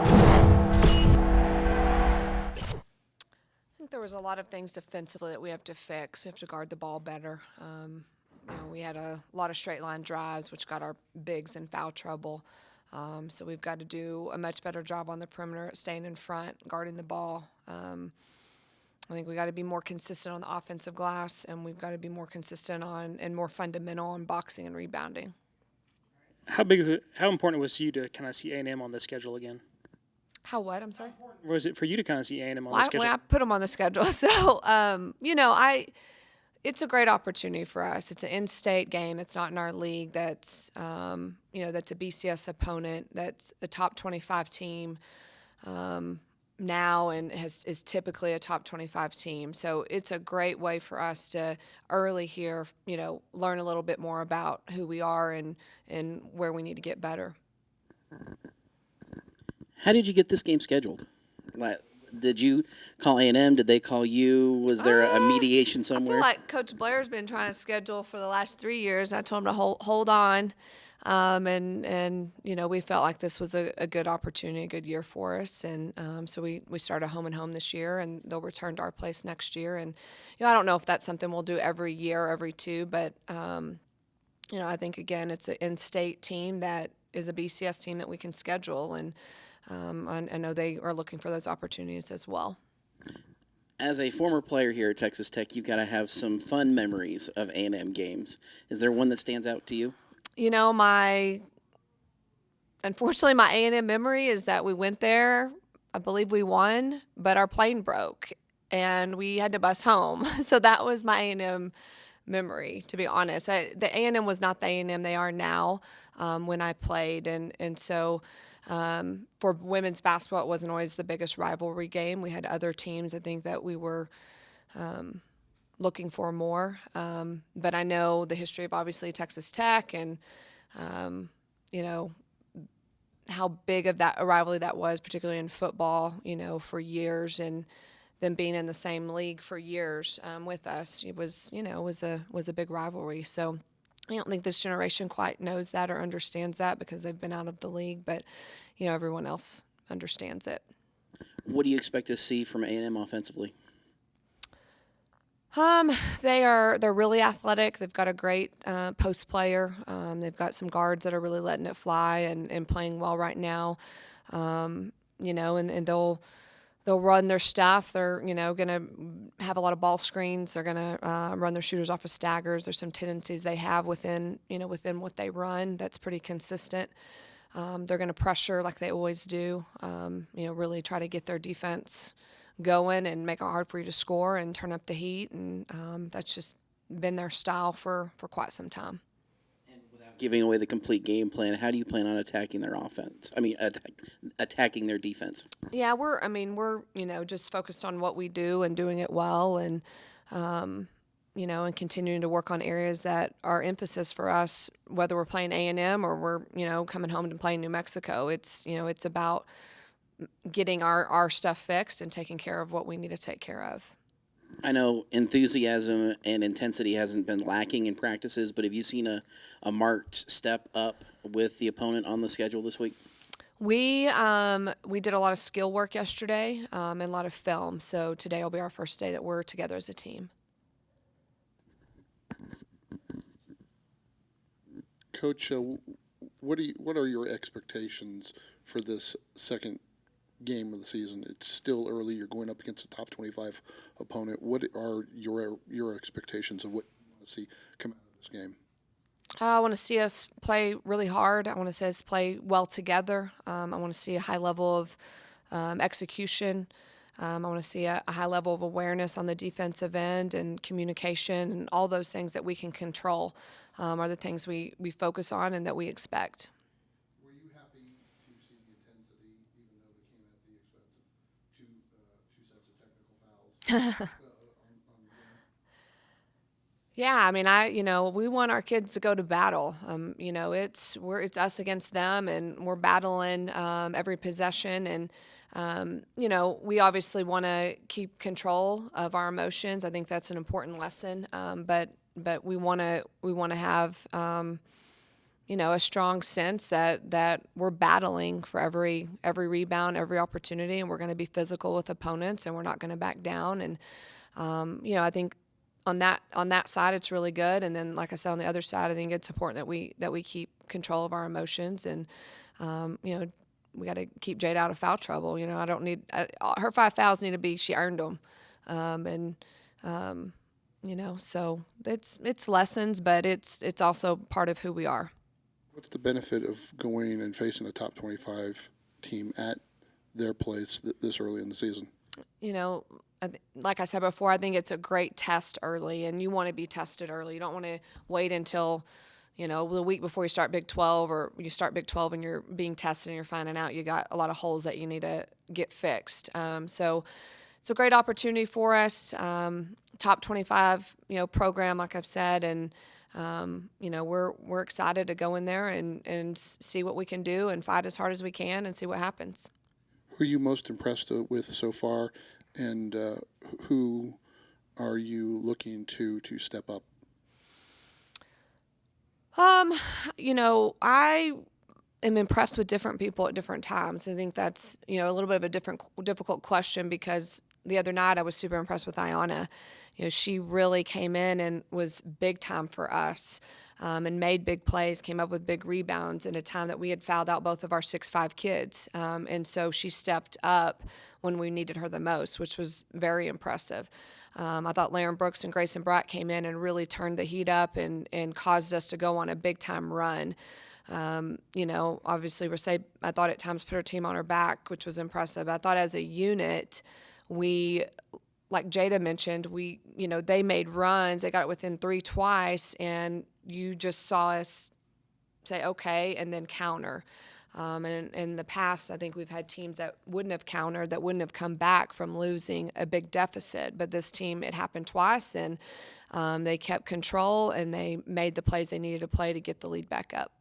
I think there was a lot of things defensively that we have to fix. We have to guard the ball better. We had a lot of straight line drives, which got our bigs in foul trouble. So we've got to do a much better job on the perimeter, staying in front, guarding the ball. I think we got to be more consistent on the offensive glass, and we've got to be more consistent on and more fundamental on boxing and rebounding. How important was it to you to kind of see A&M on the schedule again? How what? I'm sorry. Was it for you to kind of see A&M on the schedule? I put them on the schedule, so it's a great opportunity for us. It's an in-state game. It's not in our league. That's that's a BCS opponent. That's a top 25 team now, and is typically a top 25 team. So it's a great way for us to early here, learn a little bit more about who we are and where we need to get better. How did you get this game scheduled? Did you call A&M? Did they call you? Was there a mediation somewhere? I feel like Coach Blair's been trying to schedule for the last 3 years. I told him to hold on, and we felt like this was a good opportunity, a good year for us, and so we started home and home this year, and they'll return to our place next year. And I don't know if that's something we'll do every year or every two, but I think again it's an in-state team that is a BCS team that we can schedule, and I know they are looking for those opportunities as well. As a former player here at Texas Tech, you've got to have some fun memories of A&M games. Is there one that stands out to you? Unfortunately, my A&M memory is that we went there, I believe we won, but our plane broke, and we had to bus home. So that was my A&M memory, to be honest. The A&M was not the A&M they are now when I played, and so for women's basketball, it wasn't always the biggest rivalry game. We had other teams, I think, that we were looking for more. But I know the history of, obviously, Texas Tech and, how big of a rivalry that was, particularly in football, for years, and them being in the same league for years with us. It was, was a big rivalry. So I don't think this generation quite knows that or understands that because they've been out of the league, but everyone else understands it. What do you expect to see from A&M offensively? They're really athletic. They've got a great post player. They've got some guards that are really letting it fly and playing well right now. And they'll run their stuff. They're, going to have a lot of ball screens. They're going to run their shooters off of staggers. There's some tendencies they have within what they run that's pretty consistent. They're going to pressure like they always do, really try to get their defense going and make it hard for you to score and turn up the heat. And that's just been their style for quite some time. Giving away the complete game plan, how do you plan on attacking their offense? Attacking their defense. Yeah, we're just focused on what we do and doing it well, and and continuing to work on areas that are emphasis for us, whether we're playing A&M or we're coming home and playing New Mexico. It's it's about getting our stuff fixed and taking care of what we need to take care of. I know enthusiasm and intensity hasn't been lacking in practices, but have you seen a marked step up with the opponent on the schedule this week? We did a lot of skill work yesterday and a lot of film, so today will be our first day that we're together as a team. Coach, what are your expectations for this second game of the season? It's still early. You're going up against a top 25 opponent. What are your expectations of what you want to see come out of this game? I want to see us play really hard. I want to see us play well together. I want to see a high level of execution. I want to see a high level of awareness on the defensive end and communication, and all those things that we can control are the things we focus on and that we expect. Were you happy to see the intensity, even though they came at the expense of two sets of technical fouls? Yeah, we want our kids to go to battle. It's us against them, and we're battling every possession. And we obviously want to keep control of our emotions. I think that's an important lesson. But we want to have a strong sense that we're battling for every rebound, every opportunity, and we're going to be physical with opponents, and we're not going to back down. And I think on that side, it's really good. And then, like I said, on the other side, I think it's important that we keep control of our emotions, and we got to keep Jade out of foul trouble. I don't need her 5 fouls need to be she earned them, so it's lessons, but it's also part of who we are. What's the benefit of going and facing a top 25 team at their place this early in the season? Like I said before, I think it's a great test early, and you want to be tested early. You don't want to wait until, the week before you start Big 12, or you start Big 12 and you're being tested and you're finding out you got a lot of holes that you need to get fixed. So it's a great opportunity for us. Top 25, program, like I've said, and we're excited to go in there and see what we can do and fight as hard as we can and see what happens. Who are you most impressed with so far, and who are you looking to step up? I am impressed with different people at different times. I think that's, a little bit of a difficult question, because the other night I was super impressed with Ayanna. She really came in and was big time for us, and made big plays, came up with big rebounds in a time that we had fouled out both of our 6'5" kids. And so she stepped up when we needed her the most, which was very impressive. I thought Lauren Brooks and Grayson Bratt came in and really turned the heat up and caused us to go on a big-time run. Obviously, I thought at times put her team on her back, which was impressive. I thought as a unit, we, like Jada mentioned, they made runs. They got it within 3 twice, and you just saw us say, okay, and then counter. And in the past, I think we've had teams that wouldn't have countered, that wouldn't have come back from losing a big deficit. But this team, it happened twice, and they kept control, and they made the plays they needed to play to get the lead back up.